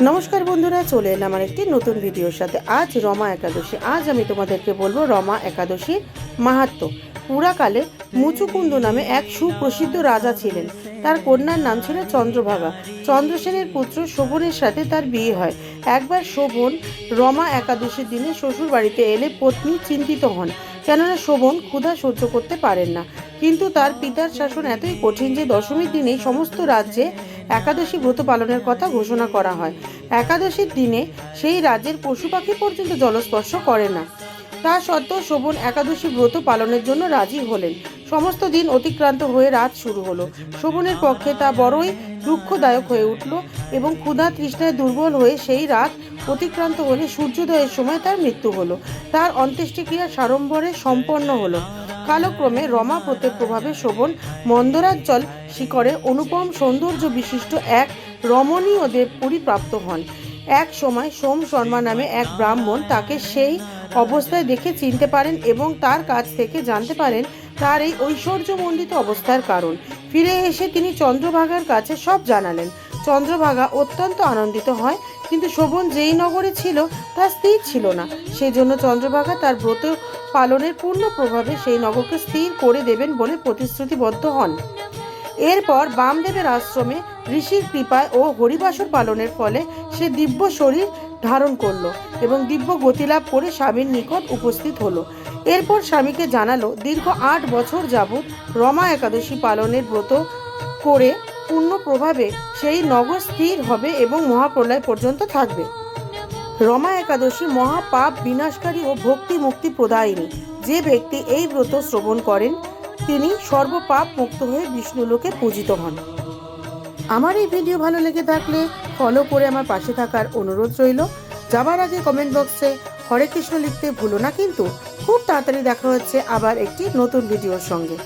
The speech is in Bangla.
নমস্কার বন্ধুরা, চলে এলাম আর একটি নতুন ভিডিওর সাথে। আজ রমা একাদশী। আজ আমি তোমাদেরকে বলবো রমা একাদশীর মাহাত্ম্য। পুরাকালে মুচুকুন্দ নামে এক সুপ্রসিদ্ধ রাজা ছিলেন। তার কন্যার নাম ছিল চন্দ্রভাগা। চন্দ্রসেনের পুত্র শোভনের সাথে তার বিয়ে হয়। একবার শোভন রমা একাদশীর দিনে শ্বশুর বাড়িতে এলে পত্নী চিন্তিত হন, কেননা শোভন ক্ষুধা সহ্য করতে পারেন না। কিন্তু তার পিতার শাসন এতই কঠিন যে দশমীর দিনেই সমস্ত রাজ্যে একাদশী ব্রত পালনের কথা ঘোষণা করা হয়। একাদশীর দিনে সেই রাজ্যের পশু পাখি পর্যন্ত জলস্পর্শ করে না। তা সত্ত্বেও শোভন একাদশী ব্রত পালনের জন্য রাজি হলেন। সমস্ত দিন অতিক্রান্ত হয়ে রাত শুরু হলো। শোভনের পক্ষে তা বড়ই দুঃখদায়ক হয়ে উঠল এবং ক্ষুধা তৃষ্ণায় দুর্বল হয়ে সেই রাত অতিক্রান্ত হলে সূর্যোদয়ের সময় তার মৃত্যু হলো। তার অন্ত্যেষ্টিক্রিয়া সাড়ম্বরে সম্পন্ন হলো। কালক্রমে রমা ব্রতের প্রভাবে শোভন মন্দরাজ্জল শিখরে অনুপম সৌন্দর্য বিশিষ্ট এক রমণীয় দেবপুরী প্রাপ্ত হন। এক সময় সোম শর্মা নামে এক ব্রাহ্মণ তাকে সেই অবস্থায় দেখে চিনতে পারেন এবং তার কাছ থেকে জানতে পারেন তার এই ঐশ্বর্যমণ্ডিত অবস্থার কারণ। ফিরে এসে তিনি চন্দ্রভাগার কাছে সব জানালেন। চন্দ্রভাগা অত্যন্ত আনন্দিত হয়, কিন্তু শোভন যেই নগরে ছিল তা স্থির ছিল না। সেই জন্য চন্দ্রভাগা তার ব্রত পালনের পূর্ণ প্রভাবে সেই নগরকে স্থির করে দেবেন বলে প্রতিশ্রুতিবদ্ধ হন। এরপর বামদেবের আশ্রমে ঋষির কৃপায় ও হরিবাসর পালনের ফলে সে দিব্য শরীর ধারণ করলো এবং দিব্য গতিলাভ করে স্বামীর নিকট উপস্থিত হলো। এরপর স্বামীকে জানালো দীর্ঘ 8 বছর যাবৎ রমা একাদশী পালনের ব্রত করে পূর্ণ প্রভাবে সেই নগর স্থির হবে এবং মহাপ্রলয় পর্যন্ত থাকবে। রমা একাদশী মহাপাপ বিনাশকারী ও ভক্তি মুক্তি প্রদায়িনী। যে ব্যক্তি এই ব্রত শ্রবণ করেন তিনি সর্বপাপ মুক্ত হয়ে বিষ্ণুলোকে পূজিত হন। আমার এই ভিডিও ভালো লেগে থাকলে ফলো করে আমার পাশে থাকার অনুরোধ রইল। যাবার আগে কমেন্ট বক্সে হরে কৃষ্ণ লিখতে ভুলো না কিন্তু। খুব তাড়াতাড়ি দেখা হচ্ছে আবার একটি নতুন ভিডিওর সঙ্গে।